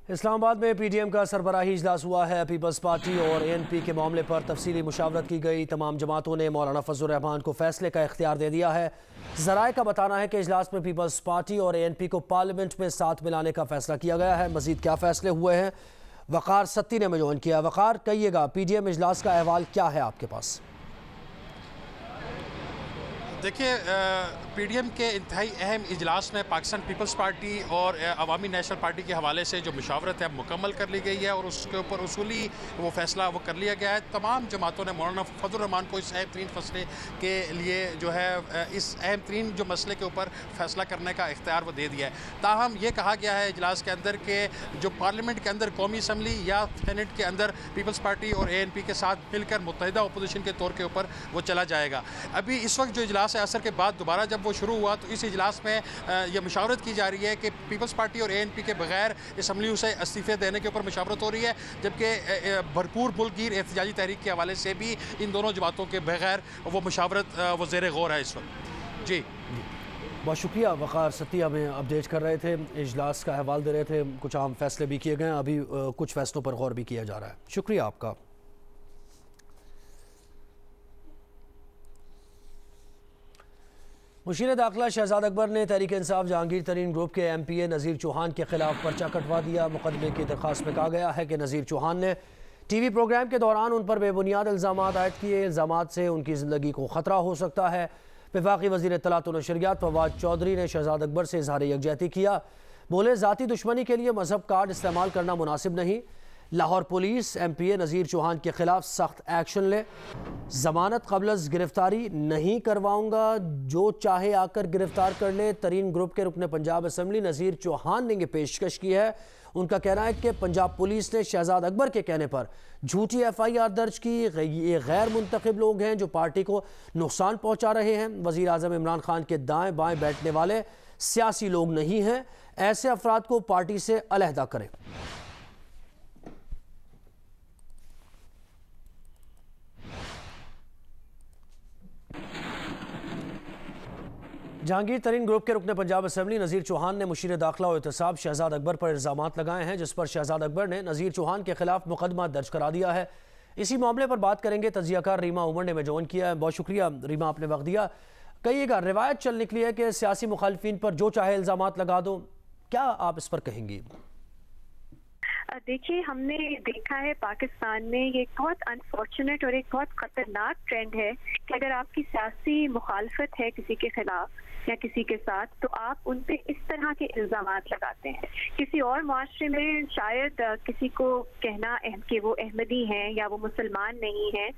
اسلام آباد میں P D M کا سربراہی اجلاس ہوا ہے۔ پیپلز پارٹی اور اے این پی کے معاملے پر تفصیلی مشاورت کی گئی۔ تمام جماعتوں نے مولانا فضل الرحمان کو فیصلے کا اختیار دے دیا ہے۔ ذرائع کا بتانا ہے کہ اجلاس میں پیپلز پارٹی اور اے این پی کو پارلیمنٹ میں ساتھ ملانے کا فیصلہ کیا گیا ہے۔ مزید کیا فیصلے ہوئے ہیں، وقار ستی نے جوائن کیا۔ وقار، کہیے گا پی ڈی ایم اجلاس کا احوال کیا ہے آپ کے پاس؟ دیکھیے، پی ڈی ایم کے انتہائی اہم اجلاس میں پاکستان پیپلز پارٹی اور عوامی نیشنل پارٹی کے حوالے سے جو مشاورت ہے مکمل کر لی گئی ہے اور اس کے اوپر اصولی وہ فیصلہ وہ کر لیا گیا ہے۔ تمام جماعتوں نے مولانا فضل الرحمان کو اس اہم ترین فیصلے کے لیے جو ہے اس اہم ترین جو مسئلے کے اوپر فیصلہ کرنے کا اختیار وہ دے دیا ہے۔ تاہم یہ کہا گیا ہے اجلاس کے اندر کہ جو پارلیمنٹ کے اندر قومی اسمبلی یا سینٹ کے اندر پیپلز پارٹی اور اے این پی کے ساتھ مل کر متحدہ اپوزیشن کے طور کے اوپر وہ چلا جائے گا۔ ابھی اس وقت جو اجلاس عصر کے بعد دوبارہ جب وہ شروع ہوا تو اس اجلاس میں یہ مشاورت کی جا رہی ہے کہ پیپلز پارٹی اور اے این پی کے بغیر اسمبلیوں سے استعفے دینے کے اوپر مشاورت ہو رہی ہے، جبکہ بھرپور ملک گیر احتجاجی تحریک کے حوالے سے بھی ان دونوں جماعتوں کے بغیر وہ مشاورت وہ زیر غور ہے اس وقت۔ جی بہت شکریہ وقار ستی، ہمیں اپڈیٹ کر رہے تھے، اجلاس کا احوال دے رہے تھے۔ کچھ اہم فیصلے بھی کیے گئے ہیں، ابھی کچھ فیصلوں پر غور بھی کیا جا رہا ہے۔ شکریہ آپ کا۔ مشیر داخلہ شہزاد اکبر نے تحریک انصاف جہانگیر ترین گروپ کے ایم پی اے نذیر چوہان کے خلاف پرچہ کٹوا دیا۔ مقدمے کی درخواست میں کہا گیا ہے کہ نذیر چوہان نے ٹی وی پروگرام کے دوران ان پر بے بنیاد الزامات عائد کیے۔ الزامات سے ان کی زندگی کو خطرہ ہو سکتا ہے۔ وفاقی وزیر اطلاعات و نشریات فواد چودھری نے شہزاد اکبر سے اظہار یکجہتی کیا۔ بولے، ذاتی دشمنی کے لیے مذہب کارڈ استعمال کرنا مناسب نہیں۔ لاہور پولیس ایم پی اے نذیر چوہان کے خلاف سخت ایکشن لے۔ ضمانت قبل از گرفتاری نہیں کرواؤں گا، جو چاہے آ کر گرفتار کر لے۔ ترین گروپ کے رکن پنجاب اسمبلی نذیر چوہان نے یہ پیشکش کی ہے۔ ان کا کہنا ہے کہ پنجاب پولیس نے شہزاد اکبر کے کہنے پر جھوٹی ایف آئی آر درج کی۔ یہ غیر منتخب لوگ ہیں جو پارٹی کو نقصان پہنچا رہے ہیں۔ وزیر اعظم عمران خان کے دائیں بائیں بیٹھنے والے سیاسی لوگ نہیں ہیں، ایسے افراد کو پارٹی سے علیحدہ کریں۔ جہانگیر ترین گروپ کے رکن پنجاب اسمبلی نذیر چوہان نے مشیر داخلہ و احتساب شہزاد اکبر پر الزامات لگائے ہیں، جس پر شہزاد اکبر نے نذیر چوہان کے خلاف مقدمہ درج کرا دیا ہے۔ اسی معاملے پر بات کریں گے، تجزیہ کار ریما عمر نے جوائن کیا ہے۔ بہت شکریہ ریما، آپ نے وقت دیا۔ کہیے گا، روایت چل نکلی ہے کہ سیاسی مخالفین پر جو چاہے الزامات لگا دو، کیا آپ اس پر کہیں گی؟ دیکھیے، ہم نے دیکھا ہے پاکستان میں یہ بہت انفارچونیٹ اور ایک بہت خطرناک ٹرینڈ ہے کہ اگر آپ کی سیاسی مخالفت ہے کسی کے خلاف یا کسی کے ساتھ تو آپ ان پہ اس طرح کے الزامات لگاتے ہیں۔ کسی اور معاشرے میں شاید کسی کو کہنا کہ وہ احمدی ہیں یا وہ مسلمان نہیں ہیں،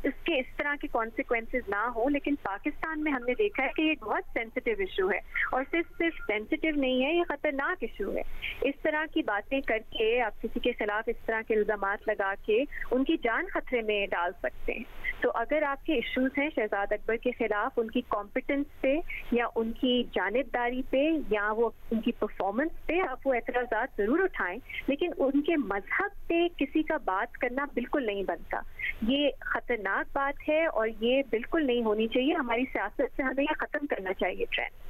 اس کے اس طرح کے کانسیکوینسز نہ ہوں، لیکن پاکستان میں ہم نے دیکھا ہے کہ یہ بہت سینسٹیو ایشو ہے، اور صرف سینسٹیو نہیں ہے، یہ خطرناک ایشو ہے۔ اس طرح کی باتیں کر کے آپ کسی کے خلاف اس طرح کے الزامات لگا کے ان کی جان خطرے میں ڈال سکتے ہیں۔ تو اگر آپ کے ایشوز ہیں شہزاد اکبر کے خلاف، ان کی کمپٹنس پہ یا ان کی جانبداری پہ یا وہ ان کی پرفارمنس پہ آپ وہ اعتراضات ضرور اٹھائیں، لیکن ان کے مذہب پہ کسی کا بات کرنا بالکل نہیں بنتا۔ یہ خطرناک بات ہے اور یہ بالکل نہیں ہونی چاہیے۔ ہماری سیاست سے ہمیں یہ ختم کرنا چاہیے ٹرینڈ۔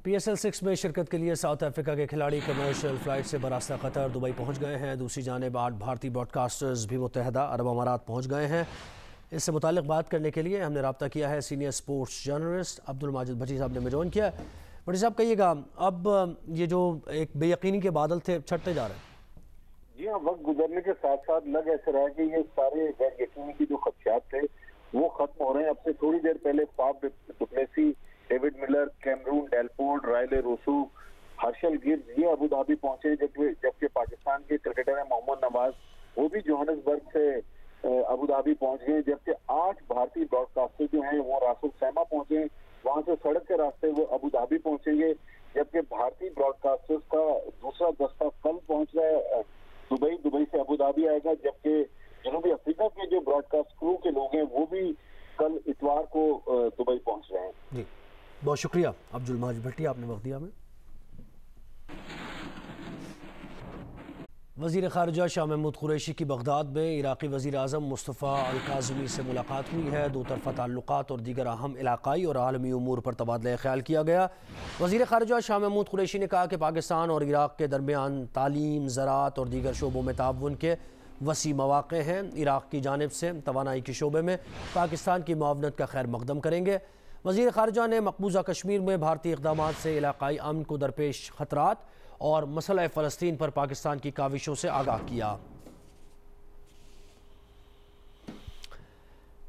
پی ایس ایل 6 میں شرکت کے لیے ساؤتھ افریقہ کے کھلاڑی کمرشل فلائٹ سے براستہ قطر دبئی پہنچ گئے ہیں۔ دوسری جانب 8 بھارتی براڈ کاسٹرز بھی متحدہ عرب امارات پہنچ گئے ہیں۔ اس سے متعلق بات کرنے کے لیے ہم نے رابطہ کیا ہے سینئر سپورٹس جرنلسٹ عبدالماجد بھٹی صاحب نے جوائن کیا ہے۔ بھٹی صاحب، کہیے گا، اب یہ جو ایک بے یقینی کے بادل تھے چھٹتے جا رہے ہیں؟ جی ہاں، وقت گزرنے کے ساتھ ساتھ لگ ایسے رہا کہ یہ سارے غیر یقینی کی جو خدشات تھے وہ ختم ہو رہے ہیں۔ اب سے تھوڑی دیر پہلے Faf du Plessis, David Miller, Cameron Delport, Rilee Rossouw, Herschelle گرز یہ ابو دھابی پہنچے، جبکہ پاکستان کے کرکٹر ہیں محمد نواز وہ بھی جوہانسبرگ سے ابو دھابی پہنچ گئے، جبکہ 8 بھارتی براڈ کاسٹر جو ہیں وہ راس الخیمہ پہنچے، وہاں سے سڑک کے راستے وہ ابو دھابی پہنچیں گے، جبکہ بھارتی براڈ کاسٹرز کا دوسرا دستہ کل پہنچ رہا ہے دبئی سے ابو دھابی آئے گا، جبکہ جنوبی افریقہ کے جو براڈ کاسٹ کرو کے لوگ ہیں وہ بھی کل اتوار کو دبئی پہنچ رہے ہیں۔ جی بہت شکریہ عبدالماجد بھٹی، آپ نے وقت دیا ہمیں۔ وزیر خارجہ شاہ محمود قریشی کی بغداد میں عراقی وزیر اعظم مصطفیٰ الکاظمی سے ملاقات ہوئی ہے۔ دو طرفہ تعلقات اور دیگر اہم علاقائی اور عالمی امور پر تبادلہ خیال کیا گیا۔ وزیر خارجہ شاہ محمود قریشی نے کہا کہ پاکستان اور عراق کے درمیان تعلیم، زراعت اور دیگر شعبوں میں تعاون کے وسیع مواقع ہیں۔ عراق کی جانب سے توانائی کے شعبے میں پاکستان کی معاونت کا خیر مقدم کریں گے۔ وزیر خارجہ نے مقبوضہ کشمیر میں بھارتی اقدامات سے علاقائی امن کو درپیش خطرات اور مسئلہ فلسطین پر پاکستان کی کاوشوں سے آگاہ کیا۔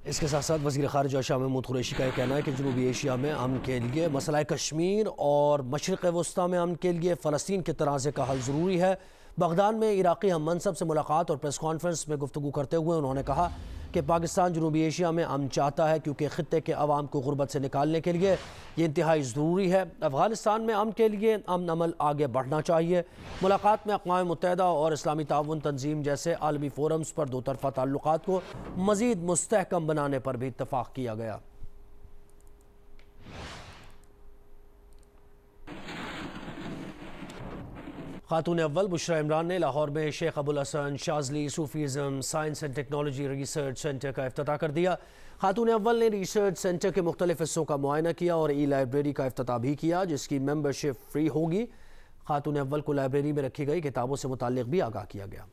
اس کے ساتھ ساتھ وزیر خارجہ شاہ محمود قریشی کا یہ کہنا ہے کہ جنوبی ایشیا میں امن کے لیے مسئلہ کشمیر اور مشرق وسطیٰ میں امن کے لیے فلسطین کے تنازع کا حل ضروری ہے۔ بغداد میں عراقی ہم منصب سے ملاقات اور پریس کانفرنس میں گفتگو کرتے ہوئے انہوں نے کہا کہ پاکستان جنوبی ایشیا میں امن چاہتا ہے کیونکہ خطے کے عوام کو غربت سے نکالنے کے لیے یہ انتہائی ضروری ہے۔ افغانستان میں امن کے لیے امن عمل آگے بڑھنا چاہیے۔ ملاقات میں اقوام متحدہ اور اسلامی تعاون تنظیم جیسے عالمی فورمز پر دو طرفہ تعلقات کو مزید مستحکم بنانے پر بھی اتفاق کیا گیا۔ خاتون اول بشرا عمران نے لاہور میں شیخ ابو الحسن شاذلی Sufism science and technology research centre کا افتتاح کر دیا۔ خاتون اول نے ریسرچ سینٹر کے مختلف حصوں کا معائنہ کیا اور ای لائبریری کا افتتاح بھی کیا جس کی ممبرشپ فری ہوگی۔ خاتون اول کو لائبریری میں رکھی گئی کتابوں سے متعلق بھی آگاہ کیا گیا۔